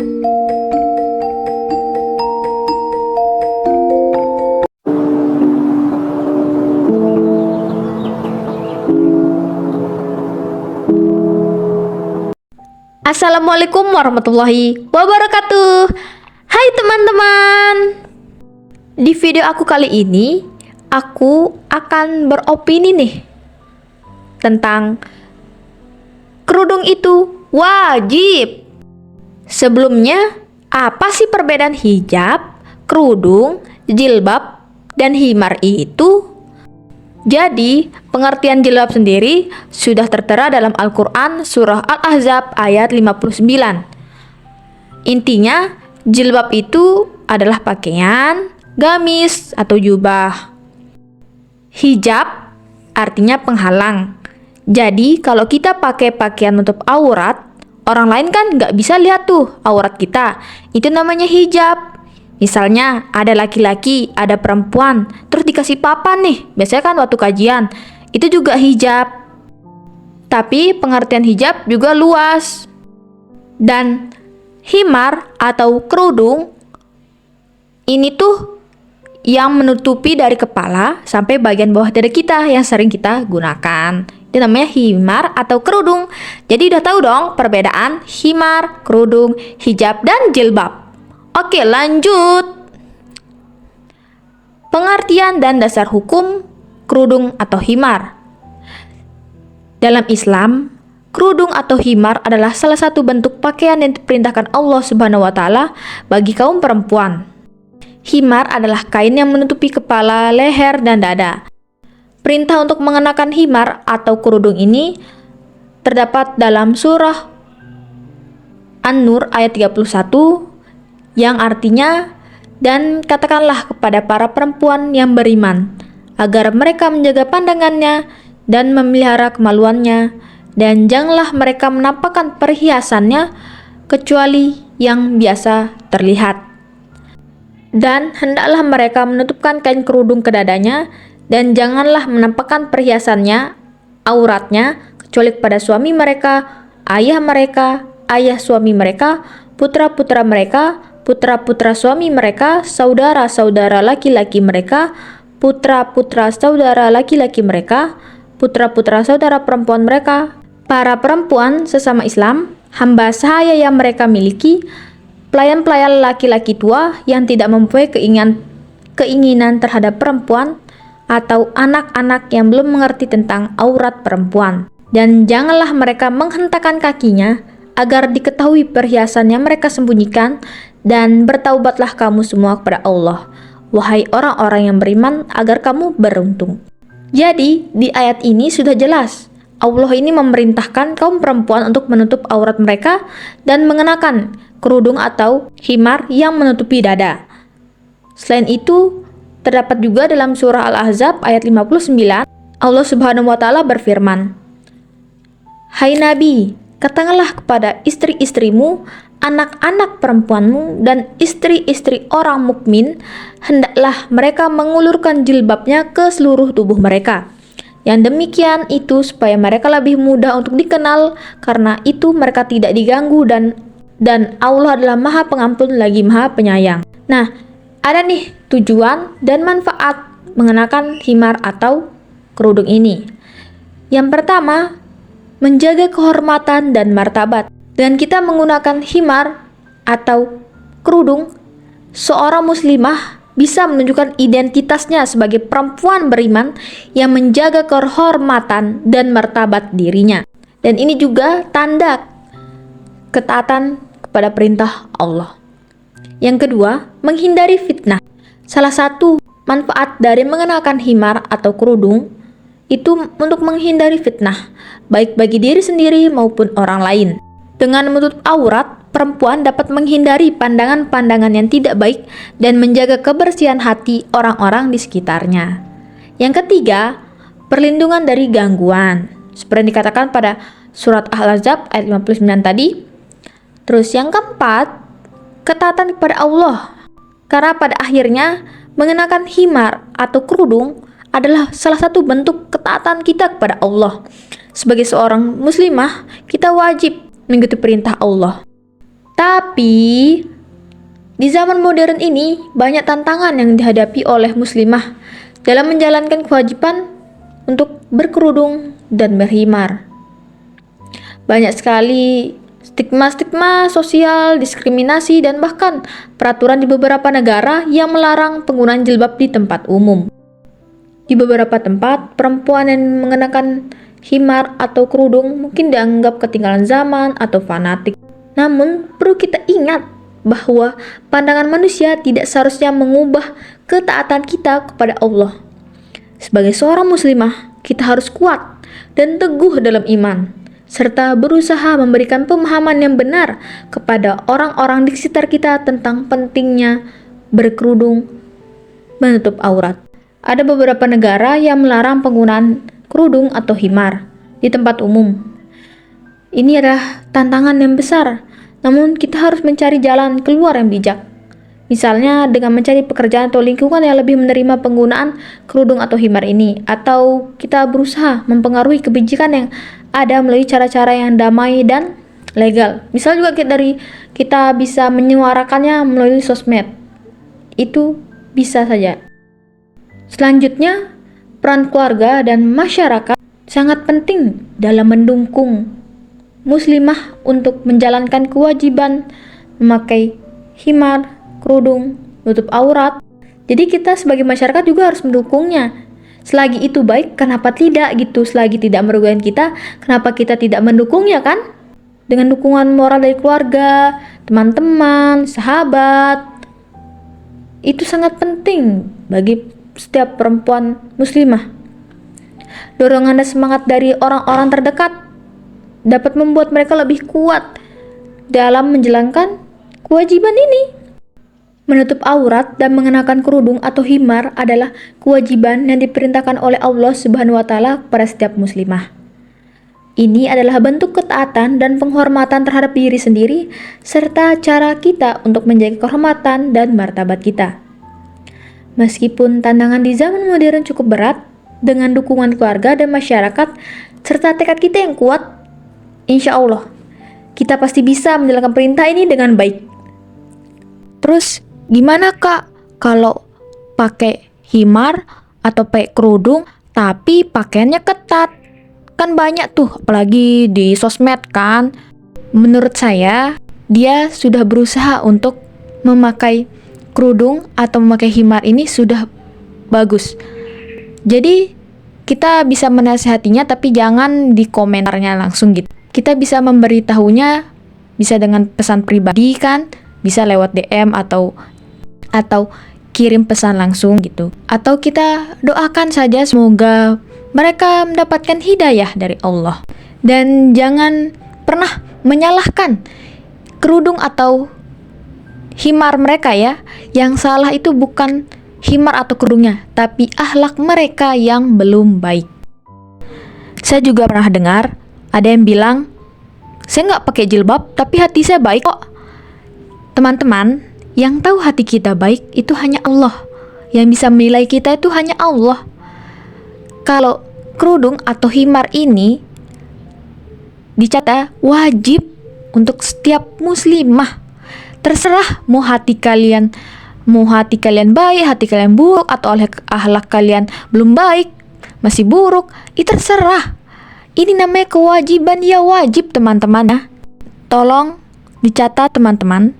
Assalamualaikum warahmatullahi wabarakatuh. Hai teman-teman. Di video aku kali ini, aku akan beropini nih tentang kerudung itu wajib. Sebelumnya, apa sih perbedaan hijab, kerudung, jilbab, dan himar itu? Jadi, pengertian jilbab sendiri sudah tertera dalam Al-Quran Surah Al-Ahzab ayat 59. Intinya, jilbab itu adalah pakaian, gamis, atau jubah. Hijab artinya penghalang. Jadi, kalau kita pakai pakaian menutup aurat, orang lain kan nggak bisa lihat tuh aurat kita. Itu namanya hijab. Misalnya ada laki-laki, ada perempuan, terus dikasih papan nih, biasanya kan waktu kajian, itu juga hijab. Tapi pengertian hijab juga luas. Dan himar atau kerudung, ini tuh yang menutupi dari kepala sampai bagian bawah dada kita yang sering kita gunakan. Itu namanya himar atau kerudung. Jadi udah tahu dong perbedaan himar, kerudung, hijab, dan jilbab. Oke, lanjut. Pengertian dan dasar hukum kerudung atau himar. Dalam Islam, kerudung atau himar adalah salah satu bentuk pakaian yang diperintahkan Allah Subhanahu wa taala bagi kaum perempuan. Himar adalah kain yang menutupi kepala, leher, dan dada. Perintah untuk mengenakan himar atau kerudung ini terdapat dalam surah An-Nur ayat 31 yang artinya, dan katakanlah kepada para perempuan yang beriman agar mereka menjaga pandangannya dan memelihara kemaluannya, dan janganlah mereka menampakkan perhiasannya kecuali yang biasa terlihat. Dan hendaklah mereka menutupkan kain kerudung ke dadanya, dan janganlah menampakkan perhiasannya, auratnya, kecuali kepada suami mereka, ayah suami mereka, putra-putra mereka, putra-putra suami mereka, saudara-saudara laki-laki mereka, putra-putra saudara laki-laki mereka, putra-putra saudara perempuan mereka, para perempuan sesama Islam, hamba sahaya yang mereka miliki, pelayan-pelayan laki-laki tua yang tidak mempunyai keinginan terhadap perempuan, atau anak-anak yang belum mengerti tentang aurat perempuan. Dan janganlah mereka menghentakkan kakinya agar diketahui perhiasan yang mereka sembunyikan, dan bertaubatlah kamu semua kepada Allah, wahai orang-orang yang beriman, agar kamu beruntung. Jadi, di ayat ini sudah jelas, Allah ini memerintahkan kaum perempuan untuk menutup aurat mereka dan mengenakan kerudung atau himar yang menutupi dada. Selain itu, terdapat juga dalam surah Al-Ahzab ayat 59, Allah Subhanahu wa taala berfirman, "Hai Nabi, katakanlah kepada istri-istrimu, anak-anak perempuanmu, dan istri-istri orang mukmin, hendaklah mereka mengulurkan jilbabnya ke seluruh tubuh mereka. Yang demikian itu supaya mereka lebih mudah untuk dikenal, karena itu mereka tidak diganggu, dan Allah adalah Maha Pengampun lagi Maha Penyayang." Nah, ada nih tujuan dan manfaat mengenakan himar atau kerudung ini. Yang pertama, menjaga kehormatan dan martabat. Dengan kita menggunakan himar atau kerudung, seorang muslimah bisa menunjukkan identitasnya sebagai perempuan beriman yang menjaga kehormatan dan martabat dirinya. Dan ini juga tanda ketaatan kepada perintah Allah. Yang kedua, menghindari fitnah. Salah satu manfaat dari mengenakan himar atau kerudung itu untuk menghindari fitnah, baik bagi diri sendiri maupun orang lain. Dengan menutup aurat, perempuan dapat menghindari pandangan-pandangan yang tidak baik dan menjaga kebersihan hati orang-orang di sekitarnya. Yang ketiga, perlindungan dari gangguan. Seperti yang dikatakan pada surat Al-Ahzab ayat 59 tadi. Terus yang keempat, ketaatan kepada Allah. Karena pada akhirnya mengenakan himar atau kerudung adalah salah satu bentuk ketaatan kita kepada Allah. Sebagai seorang muslimah, kita wajib mengikuti perintah Allah. Tapi di zaman modern ini banyak tantangan yang dihadapi oleh muslimah dalam menjalankan kewajiban untuk berkerudung dan berhimar. Banyak sekali stigma-stigma sosial, diskriminasi, dan bahkan peraturan di beberapa negara yang melarang penggunaan jilbab di tempat umum. Di beberapa tempat, perempuan yang mengenakan himar atau kerudung mungkin dianggap ketinggalan zaman atau fanatik. Namun, perlu kita ingat bahwa pandangan manusia tidak seharusnya mengubah ketaatan kita kepada Allah. Sebagai seorang muslimah, kita harus kuat dan teguh dalam iman, serta berusaha memberikan pemahaman yang benar kepada orang-orang di sekitar kita tentang pentingnya berkerudung menutup aurat. Ada beberapa negara yang melarang penggunaan kerudung atau himar di tempat umum. Ini adalah tantangan yang besar, namun kita harus mencari jalan keluar yang bijak. Misalnya dengan mencari pekerjaan atau lingkungan yang lebih menerima penggunaan kerudung atau himar ini, atau kita berusaha mempengaruhi kebijakan yang ada melalui cara-cara yang damai dan legal. Misal juga kita bisa menyuarakannya melalui sosmed. Itu bisa saja. Selanjutnya, peran keluarga dan masyarakat sangat penting dalam mendukung muslimah untuk menjalankan kewajiban memakai himar, kerudung, tutup aurat. Jadi kita sebagai masyarakat juga harus mendukungnya. Selagi itu baik, kenapa tidak gitu? Selagi tidak merugikan kita, kenapa kita tidak mendukungnya kan? Dengan dukungan moral dari keluarga, teman-teman, sahabat, itu sangat penting bagi setiap perempuan muslimah. Dorongan dan semangat dari orang-orang terdekat dapat membuat mereka lebih kuat dalam menjalankan kewajiban ini. Menutup aurat dan mengenakan kerudung atau himar adalah kewajiban yang diperintahkan oleh Allah Subhanahu wa taala kepada setiap muslimah. Ini adalah bentuk ketaatan dan penghormatan terhadap diri sendiri serta cara kita untuk menjaga kehormatan dan martabat kita. Meskipun tantangan di zaman modern cukup berat, dengan dukungan keluarga dan masyarakat serta tekad kita yang kuat, insya Allah kita pasti bisa menjalankan perintah ini dengan baik. Terus gimana kak kalau pakai himar atau pakai kerudung tapi pakaiannya ketat? Kan banyak tuh, apalagi di sosmed kan. Menurut saya, dia sudah berusaha untuk memakai kerudung atau memakai himar ini sudah bagus. Jadi kita bisa menasihatinya tapi jangan di komentarnya langsung gitu. Kita bisa memberitahunya, bisa dengan pesan pribadi kan, bisa lewat DM atau kirim pesan langsung gitu. Atau kita doakan saja semoga mereka mendapatkan hidayah dari Allah. Dan jangan pernah menyalahkan kerudung atau himar mereka ya. Yang salah itu bukan himar atau kerudungnya, tapi akhlak mereka yang belum baik. Saya juga pernah dengar ada yang bilang, saya nggak pakai jilbab tapi hati saya baik kok. Teman-teman, yang tahu hati kita baik itu hanya Allah. Yang bisa menilai kita itu hanya Allah. Kalau kerudung atau himar ini dicatat wajib untuk setiap muslimah. Terserah mau hati kalian baik, hati kalian buruk, atau akhlak kalian belum baik, masih buruk, itu terserah. Ini namanya kewajiban, ya wajib teman-teman ya. Tolong dicatat teman-teman,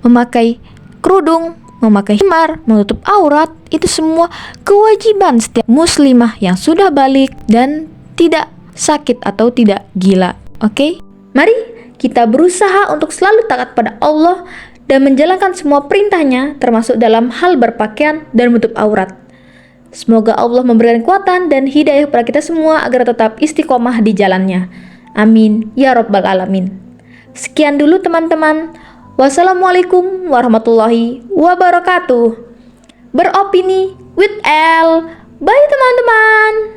memakai kerudung, memakai himar, menutup aurat, itu semua kewajiban setiap muslimah yang sudah balik dan tidak sakit atau tidak gila. Oke? Mari kita berusaha untuk selalu taat pada Allah dan menjalankan semua perintahnya, termasuk dalam hal berpakaian dan menutup aurat. Semoga Allah memberikan kekuatan dan hidayah kepada kita semua agar tetap istiqomah di jalannya. Amin ya rabbal alamin. Sekian dulu teman-teman. Wassalamualaikum warahmatullahi wabarakatuh. Beropini with L. Bye teman-teman.